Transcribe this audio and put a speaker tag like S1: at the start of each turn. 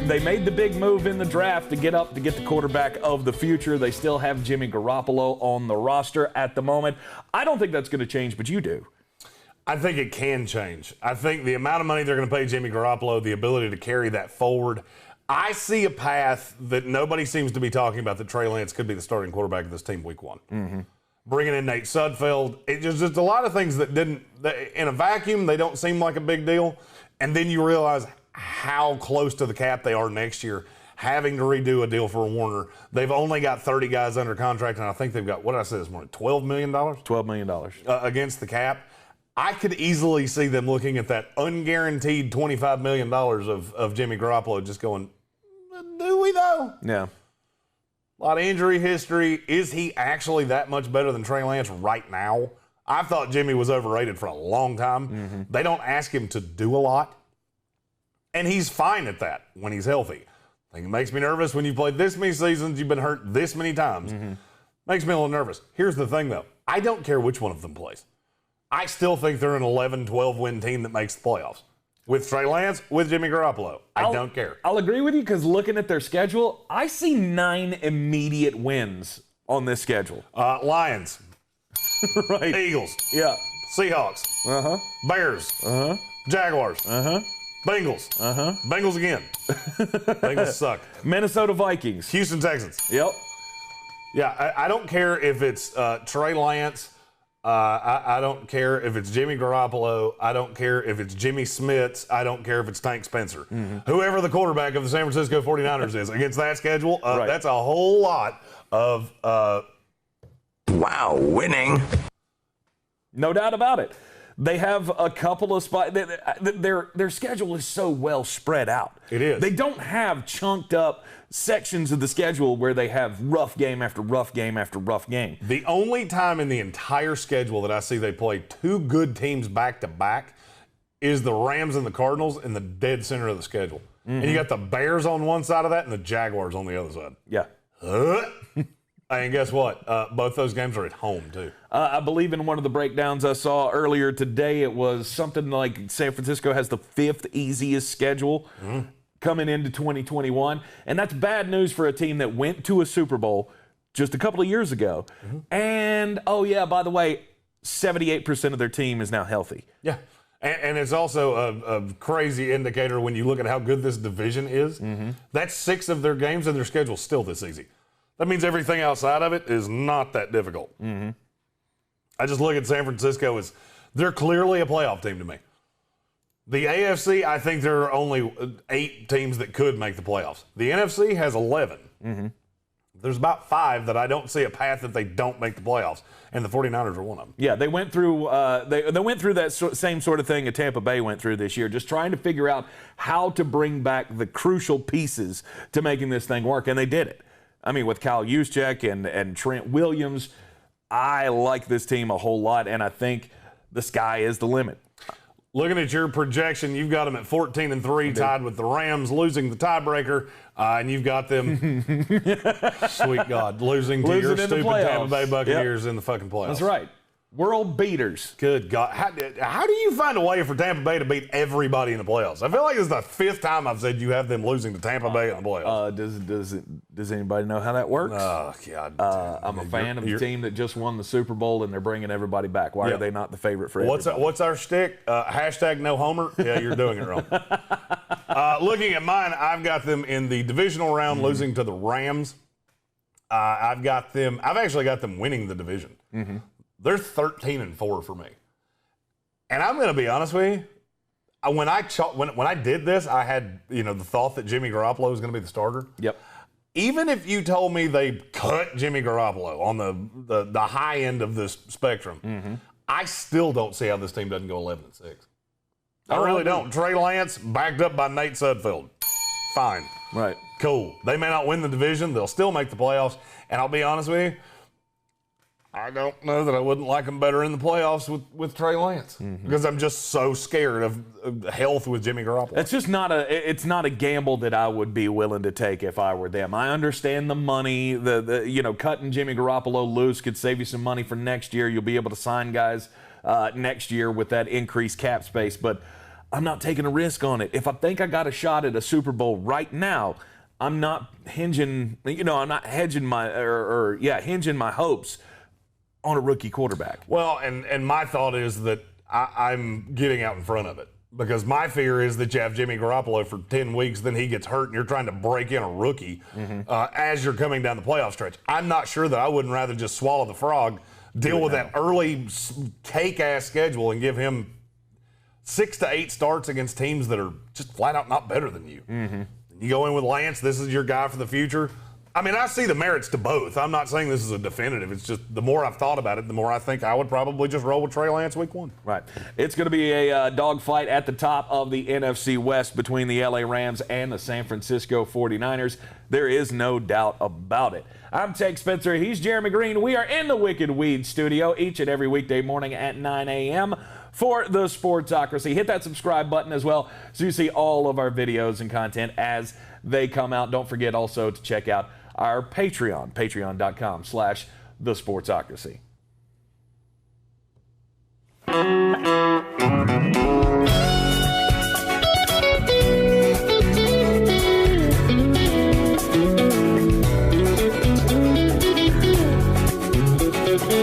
S1: they made the big move in the draft to get the quarterback of the future. They still have Jimmy Garoppolo on the roster at the moment. I don't think that's going to change, but you do.
S2: I think it can change. I think the amount of money they're going to pay Jimmy Garoppolo, the ability to carry that forward, I see a path that nobody seems to be talking about that Trey Lance could be the starting quarterback of this team week one.
S1: Mm-hmm.
S2: Bringing in Nate Sudfeld. It's just a lot of things that in a vacuum, they don't seem like a big deal. And then you realize how close to the cap they are next year, having to redo a deal for Warner. They've only got 30 guys under contract, and I think they've got, what did I say this morning, $12 million?
S1: $12 million.
S2: Against the cap. I could easily see them looking at that unguaranteed $25 million of Jimmy Garoppolo just going, do we though?
S1: Yeah.
S2: A lot of injury history. Is he actually that much better than Trey Lance right now? I thought Jimmy was overrated for a long time.
S1: Mm-hmm.
S2: They don't ask him to do a lot. And he's fine at that when he's healthy. I think it makes me nervous when you've played this many seasons, you've been hurt this many times.
S1: Mm-hmm.
S2: Makes me a little nervous. Here's the thing, though. I don't care which one of them plays. I still think they're an 11, 12-win team that makes the playoffs. With Trey Lance, with Jimmy Garoppolo. I don't care.
S1: I'll agree with you because looking at their schedule, I see 9 immediate wins on this schedule.
S2: Lions.
S1: Right.
S2: Eagles.
S1: Yeah.
S2: Seahawks.
S1: Uh-huh.
S2: Bears.
S1: Uh-huh.
S2: Jaguars.
S1: Uh-huh.
S2: Bengals.
S1: Uh-huh.
S2: Bengals again. Bengals suck.
S1: Minnesota Vikings.
S2: Houston Texans.
S1: Yep.
S2: Yeah, I don't care if it's Trey Lance. I don't care if it's Jimmy Garoppolo. I don't care if it's Jimmy Smits. I don't care if it's Tank Spencer.
S1: Mm-hmm.
S2: Whoever the quarterback of the San Francisco 49ers is against that schedule,
S1: right.
S2: That's a whole lot of
S3: wow, winning.
S1: No doubt about it. They have a couple of spots. Their schedule is so well spread out.
S2: It is.
S1: They don't have chunked up sections of the schedule where they have rough game after rough game after rough game.
S2: The only time in the entire schedule that I see they play two good teams back to back is the Rams and the Cardinals in the dead center of the schedule. Mm-hmm. And you got the Bears on one side of that and the Jaguars on the other side.
S1: Yeah.
S2: And guess what? Both those games are at home, too.
S1: I believe in one of the breakdowns I saw earlier today, it was something like San Francisco has the 5th easiest schedule coming into 2021. And that's bad news for a team that went to a Super Bowl just a couple of years ago. Mm-hmm. And, oh, yeah, by the way, 78% of their team is now healthy.
S2: Yeah. And it's also a crazy indicator when you look at how good this division is. Mm-hmm. That's 6 of their games, and their schedule's still this easy. That means everything outside of it is not that difficult.
S1: Mm-hmm.
S2: I just look at San Francisco as they're clearly a playoff team to me. The AFC, I think there are only 8 teams that could make the playoffs. The NFC has 11.
S1: Mm-hmm.
S2: There's about 5 that I don't see a path that they don't make the playoffs, and the 49ers are one of them.
S1: Yeah, they went through they went through that same sort of thing that Tampa Bay went through this year, just trying to figure out how to bring back the crucial pieces to making this thing work, and they did it. I mean, with Kyle Juszczyk and Trent Williams, I like this team a whole lot, and I think the sky is the limit.
S2: Looking at your projection, you've got them at 14-3, tied with the Rams, losing the tiebreaker, and you've got them, sweet God, losing to your stupid Tampa Bay Buccaneers in the fucking playoffs.
S1: That's right. World beaters.
S2: Good God. How do you find a way for Tampa Bay to beat everybody in the playoffs? I feel like this is the 5th time I've said you have them losing to Tampa Bay in the playoffs.
S1: Does anybody know how that works?
S2: Oh, God.
S1: I'm a fan of the team that just won the Super Bowl, and they're bringing everybody back. Why are they not the favorite for everybody?
S2: What's our shtick? Hashtag no homer? Yeah, you're doing it wrong. Looking at mine, I've got them in the divisional round losing to the Rams. I've actually got them winning the division.
S1: Mm-hmm.
S2: They're 13-4 for me. And I'm going to be honest with you. When I did this, I had the thought that Jimmy Garoppolo was going to be the starter.
S1: Yep.
S2: Even if you told me they cut Jimmy Garoppolo on the high end of this spectrum, I still don't see how this team doesn't go 11-6. I really don't. Trey Lance backed up by Nate Sudfeld. Fine.
S1: Right.
S2: Cool. They may not win the division. They'll still make the playoffs. And I'll be honest with you, I don't know that I wouldn't like them better in the playoffs with Trey Lance because I'm just so scared of health with Jimmy Garoppolo.
S1: It's just not a gamble that I would be willing to take if I were them. I understand the money, the cutting Jimmy Garoppolo loose could save you some money for next year. You'll be able to sign guys next year with that increased cap space, but I'm not taking a risk on it. If I think I got a shot at a Super Bowl right now, I'm not hinging, I'm not hedging hinging my hopes on a rookie quarterback.
S2: Well, and my thought is that I'm getting out in front of it, because my fear is that you have Jimmy Garoppolo for 10 weeks, then he gets hurt, and you're trying to break in a rookie as you're coming down the playoff stretch. I'm not sure that I wouldn't rather just swallow the frog, deal with that early cake-ass schedule, and give him 6 to 8 starts against teams that are just flat out not better than you. You go in with Lance, this is your guy for the future. I mean, I see the merits to both. I'm not saying this is a definitive. It's just the more I've thought about it, the more I think I would probably just roll with Trey Lance week 1.
S1: Right. It's going to be a dogfight at the top of the NFC West between the LA Rams and the San Francisco 49ers. There is no doubt about it. I'm Tek Spencer. He's Jeremy Greene. We are in the Wicked Weed studio each and every weekday morning at 9 a.m. for the Sportsocracy. Hit that subscribe button as well so you see all of our videos and content as they come out. Don't forget also to check out our Patreon, patreon.com/thesportsocracy.